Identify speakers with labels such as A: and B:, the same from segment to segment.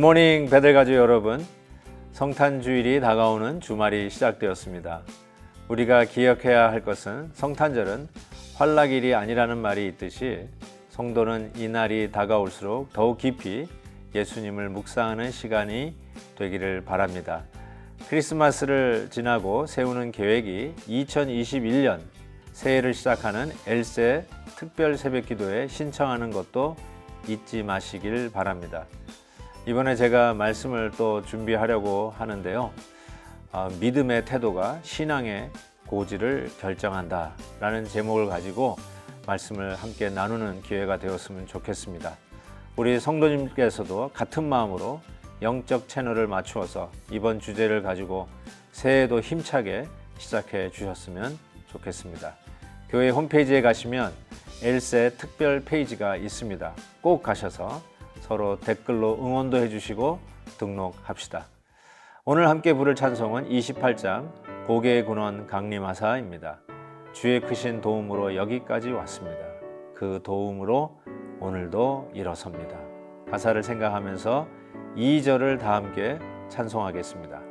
A: 굿모닝 베들가족 여러분, 성탄주일이 다가오는 주말이 시작되었습니다. 우리가 기억해야 할 것은 성탄절은 환락일이 아니라는 말이 있듯이 성도는 이 날이 다가올수록 더욱 깊이 예수님을 묵상하는 시간이 되기를 바랍니다. 크리스마스를 지나고 세우는 계획이 2021년 새해를 시작하는 엘세 특별 새벽기도에 신청하는 것도 잊지 마시길 바랍니다. 이번에 제가 말씀을 또 준비하려고 하는데요. 믿음의 태도가 신앙의 고지를 결정한다 라는 제목을 가지고 말씀을 함께 나누는 기회가 되었으면 좋겠습니다. 우리 성도님께서도 같은 마음으로 영적 채널을 맞추어서 이번 주제를 가지고 새해도 힘차게 시작해 주셨으면 좋겠습니다. 교회 홈페이지에 가시면 엘세 특별 페이지가 있습니다. 꼭 가셔서 서로 댓글로 응원도 해주시고 등록합시다. 오늘 함께 부를 찬송은 28장 고개의 근원 강림하사입니다. 주의 크신 도움으로 여기까지 왔습니다. 그 도움으로 오늘도 일어섭니다. 가사를 생각하면서 2절을 다 함께 찬송하겠습니다.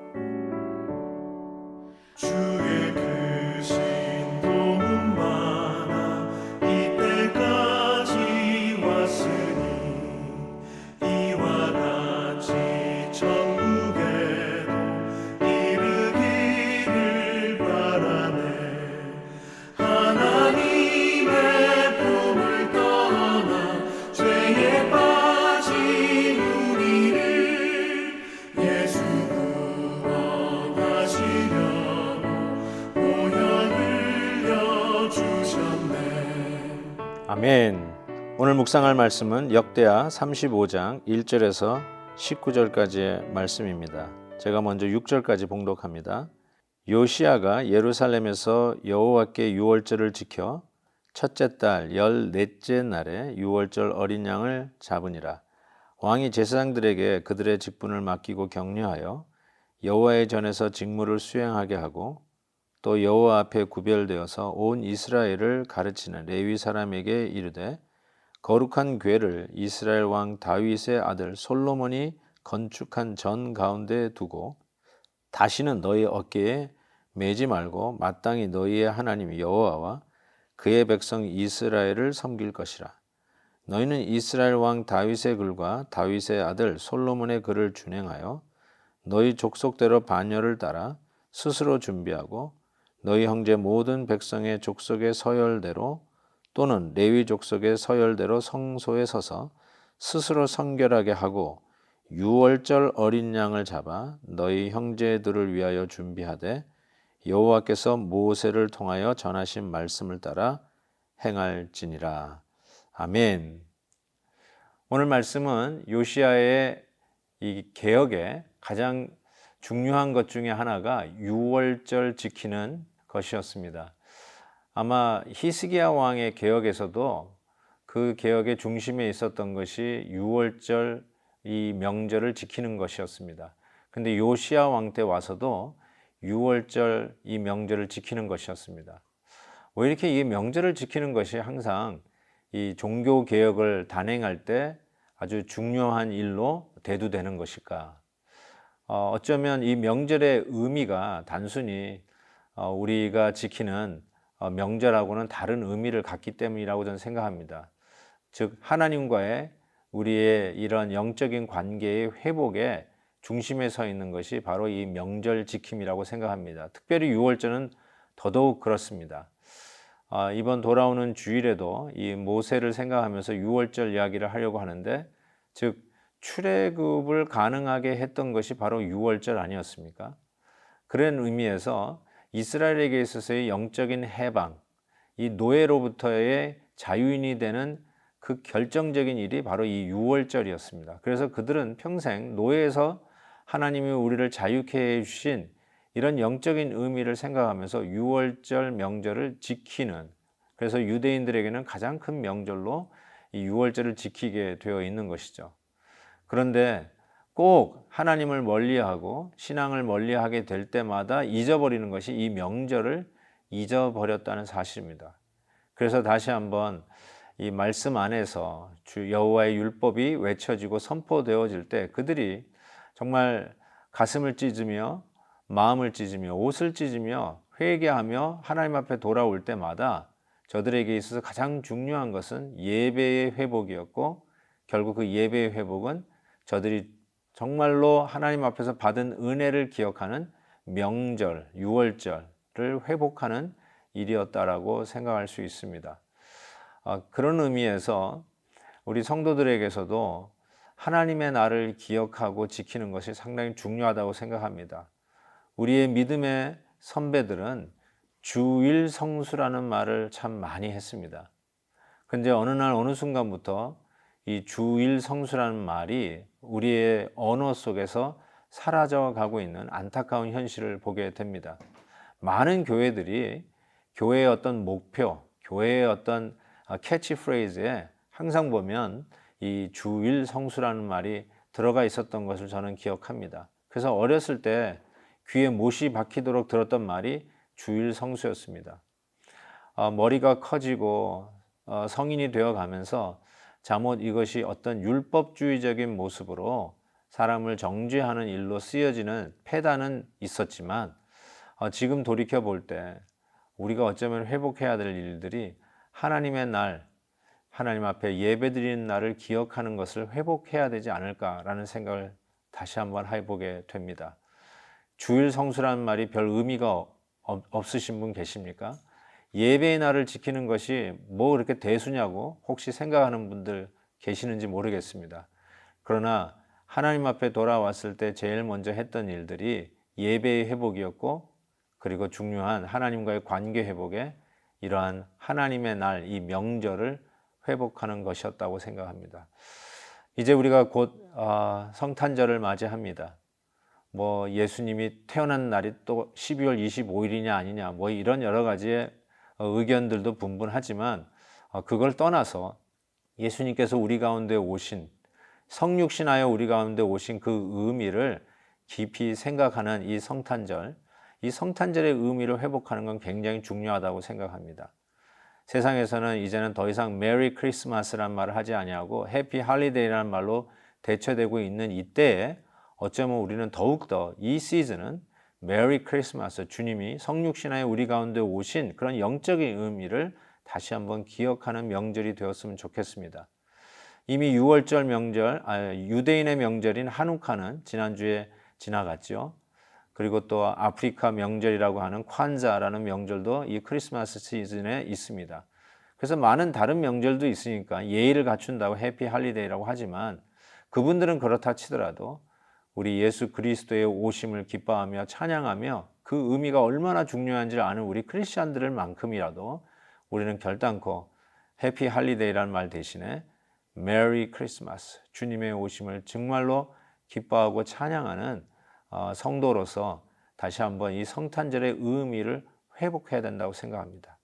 B: 주의 크신 도움 많아 이때까지 왔으니 이와 같이 천국에도 이르기를 바라네. 하나님의 품을 떠나 죄에 빠진 우리를 예수 구원하시려고 보혈 흘려주셨네.
A: 아멘. 오늘 묵상할 말씀은 역대하 35장 1절에서 19절까지의 말씀입니다. 제가 먼저 6절까지 봉독합니다. 요시야가 예루살렘에서 여호와께 유월절을 지켜 첫째 달 14째 날에 유월절 어린 양을 잡으니라. 왕이 제사장들에게 그들의 직분을 맡기고 격려하여 여호와의 전에서 직무를 수행하게 하고 또 여호와 앞에 구별되어서 온 이스라엘을 가르치는 레위 사람에게 이르되 거룩한 궤를 이스라엘 왕 다윗의 아들 솔로몬이 건축한 전 가운데 두고 다시는 너희 어깨에 매지 말고 마땅히 너희의 하나님 여호와와 그의 백성 이스라엘을 섬길 것이라. 너희는 이스라엘 왕 다윗의 글과 다윗의 아들 솔로몬의 글을 준행하여 너희 족속대로 반열을 따라 스스로 준비하고 너희 형제 모든 백성의 족속의 서열대로 또는 레위 족속의 서열대로 성소에 서서 스스로 성결하게 하고 유월절 어린 양을 잡아 너희 형제들을 위하여 준비하되 여호와께서 모세를 통하여 전하신 말씀을 따라 행할지니라. 아멘. 오늘 말씀은 요시야의 이 개혁의 가장 중요한 것 중에 하나가 유월절 지키는 것이었습니다. 아마 히스기야 왕의 개혁에서도 그 개혁의 중심에 있었던 것이 유월절 이 명절을 지키는 것이었습니다. 근데 요시야 왕 때 와서도 유월절 이 명절을 지키는 것이었습니다. 왜 이렇게 이 명절을 지키는 것이 항상 이 종교 개혁을 단행할 때 아주 중요한 일로 대두되는 것일까? 어쩌면 이 명절의 의미가 단순히 우리가 지키는 명절하고는 다른 의미를 갖기 때문이라고 저는 생각합니다. 즉 하나님과의 우리의 이런 영적인 관계의 회복에 중심에 서 있는 것이 바로 이 명절 지킴이라고 생각합니다. 특별히 유월절은 더더욱 그렇습니다. 이번 돌아오는 주일에도 이 모세를 생각하면서 유월절 이야기를 하려고 하는데, 즉 출애굽을 가능하게 했던 것이 바로 유월절 아니었습니까? 그런 의미에서 이스라엘에게 있어서의 영적인 해방, 이 노예로부터의 자유인이 되는 그 결정적인 일이 바로 이 유월절이었습니다. 그래서 그들은 평생 노예에서 하나님이 우리를 자유케 해주신 이런 영적인 의미를 생각하면서 유월절 명절을 지키는, 그래서 유대인들에게는 가장 큰 명절로 이 유월절을 지키게 되어 있는 것이죠. 그런데 꼭 하나님을 멀리하고 신앙을 멀리하게 될 때마다 잊어버리는 것이 이 명절을 잊어버렸다는 사실입니다. 그래서 다시 한번 이 말씀 안에서 주 여호와의 율법이 외쳐지고 선포되어질 때 그들이 정말 가슴을 찢으며 마음을 찢으며 옷을 찢으며 회개하며 하나님 앞에 돌아올 때마다 저들에게 있어서 가장 중요한 것은 예배의 회복이었고, 결국 그 예배의 회복은 저들이 정말로 하나님 앞에서 받은 은혜를 기억하는 명절, 유월절을 회복하는 일이었다라고 생각할 수 있습니다. 그런 의미에서 우리 성도들에게서도 하나님의 날을 기억하고 지키는 것이 상당히 중요하다고 생각합니다. 우리의 믿음의 선배들은 주일 성수라는 말을 참 많이 했습니다. 근데 어느 날 어느 순간부터 이 주일 성수라는 말이 우리의 언어 속에서 사라져 가고 있는 안타까운 현실을 보게 됩니다. 많은 교회들이 교회의 어떤 목표, 교회의 어떤 캐치프레이즈에 항상 보면 이 주일 성수라는 말이 들어가 있었던 것을 저는 기억합니다. 그래서 어렸을 때 귀에 못이 박히도록 들었던 말이 주일 성수였습니다. 머리가 커지고 성인이 되어 가면서 잠옷 이것이 어떤 율법주의적인 모습으로 사람을 정죄하는 일로 쓰여지는 패단은 있었지만, 지금 돌이켜 볼 때 우리가 어쩌면 회복해야 될 일들이 하나님의 날, 하나님 앞에 예배드리는 날을 기억하는 것을 회복해야 되지 않을까라는 생각을 다시 한번 해보게 됩니다. 주일 성수라는 말이 별 의미가 없으신 분 계십니까? 예배의 날을 지키는 것이 뭐 그렇게 대수냐고 혹시 생각하는 분들 계시는지 모르겠습니다. 그러나 하나님 앞에 돌아왔을 때 제일 먼저 했던 일들이 예배의 회복이었고, 그리고 중요한 하나님과의 관계 회복에 이러한 하나님의 날, 이 명절을 회복하는 것이었다고 생각합니다. 이제 우리가 곧 성탄절을 맞이합니다. 뭐 예수님이 태어난 날이 또 12월 25일이냐 아니냐 뭐 이런 여러 가지의 의견들도 분분하지만, 그걸 떠나서 예수님께서 우리 가운데 오신, 성육신하여 우리 가운데 오신 그 의미를 깊이 생각하는 이 성탄절, 이 성탄절의 의미를 회복하는 건 굉장히 중요하다고 생각합니다. 세상에서는 이제는 더 이상 메리 크리스마스란 말을 하지 아니하고 해피 할리데이라는 말로 대체되고 있는 이때에 어쩌면 우리는 더욱더 이 시즌은 메리 크리스마스, 주님이 성육신하여 우리 가운데 오신 그런 영적인 의미를 다시 한번 기억하는 명절이 되었으면 좋겠습니다. 이미 유월절 명절, 유대인의 명절인 한우카는 지난주에 지나갔죠. 그리고 또 아프리카 명절이라고 하는 콴자라는 명절도 이 크리스마스 시즌에 있습니다. 그래서 많은 다른 명절도 있으니까 예의를 갖춘다고 해피 할리데이라고 하지만, 그분들은 그렇다 치더라도 우리 예수 그리스도의 오심을 기뻐하며 찬양하며 그 의미가 얼마나 중요한지를 아는 우리 크리스찬들을 만큼이라도 우리는 결단코 해피 할리데이라는 말 대신에 메리 크리스마스, 주님의 오심을 정말로 기뻐하고 찬양하는 성도로서 다시 한번 이 성탄절의 의미를 회복해야 된다고 생각합니다.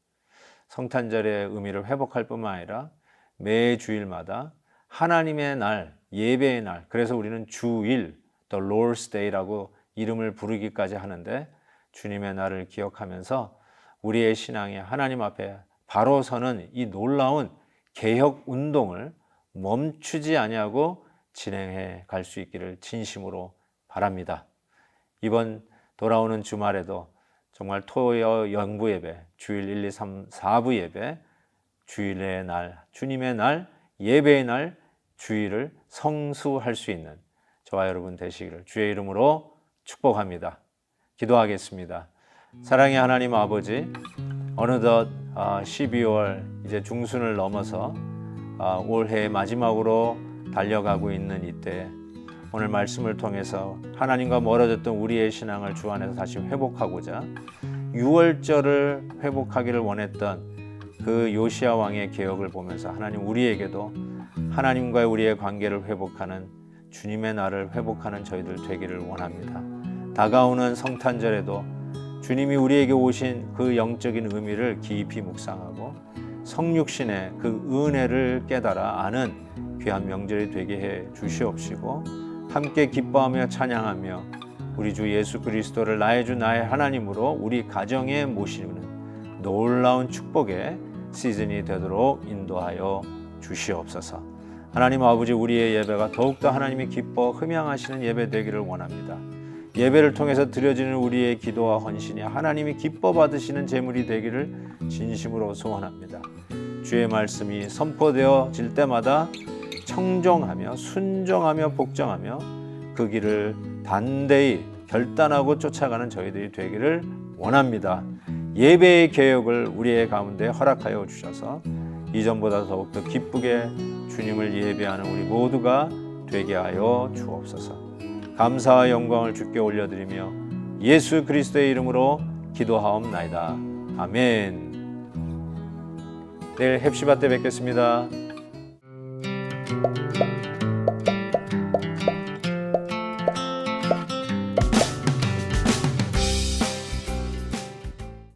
A: 성탄절의 의미를 회복할 뿐만 아니라 매 주일마다 하나님의 날, 예배의 날, 그래서 우리는 주일, The Lord's Day라고 이름을 부르기까지 하는데, 주님의 날을 기억하면서 우리의 신앙이 하나님 앞에 바로 서는 이 놀라운 개혁 운동을 멈추지 아니하고 진행해 갈 수 있기를 진심으로 바랍니다. 이번 돌아오는 주말에도 정말 토요 영부 예배, 주일 1, 2, 3, 4부 예배, 주일의 날, 주님의 날, 예배의 날, 주일을 성수할 수 있는 저와 여러분 되시기를 주의 이름으로 축복합니다. 기도하겠습니다. 사랑의 하나님 아버지, 어느덧 12월 이제 중순을 넘어서 올해 마지막으로 달려가고 있는 이때, 오늘 말씀을 통해서 하나님과 멀어졌던 우리의 신앙을 주 안에서 다시 회복하고자 유월절을 회복하기를 원했던 그 요시야 왕의 개혁을 보면서 하나님, 우리에게도 하나님과의 우리의 관계를 회복하는 주님의 날을 회복하는 저희들 되기를 원합니다. 다가오는 성탄절에도 주님이 우리에게 오신 그 영적인 의미를 깊이 묵상하고 성육신의 그 은혜를 깨달아 아는 귀한 명절이 되게 해 주시옵시고, 함께 기뻐하며 찬양하며 우리 주 예수 그리스도를 나의 주 나의 하나님으로 우리 가정에 모시는 놀라운 축복의 시즌이 되도록 인도하여 주시옵소서. 하나님 아버지, 우리의 예배가 더욱더 하나님이 기뻐 흠양하시는 예배 되기를 원합니다. 예배를 통해서 드려지는 우리의 기도와 헌신이 하나님이 기뻐 받으시는 제물이 되기를 진심으로 소원합니다. 주의 말씀이 선포되어질 때마다 청정하며 순종하며 복종하며 그 길을 단대히 결단하고 쫓아가는 저희들이 되기를 원합니다. 예배의 개혁을 우리의 가운데 허락하여 주셔서 이전보다 더욱더 기쁘게 주님을 예배하는 우리 모두가 되게 하여 주옵소서. 감사와 영광을 주께 올려드리며 예수 그리스도의 이름으로 기도하옵나이다. 아멘. 내일 헵시바 때 뵙겠습니다.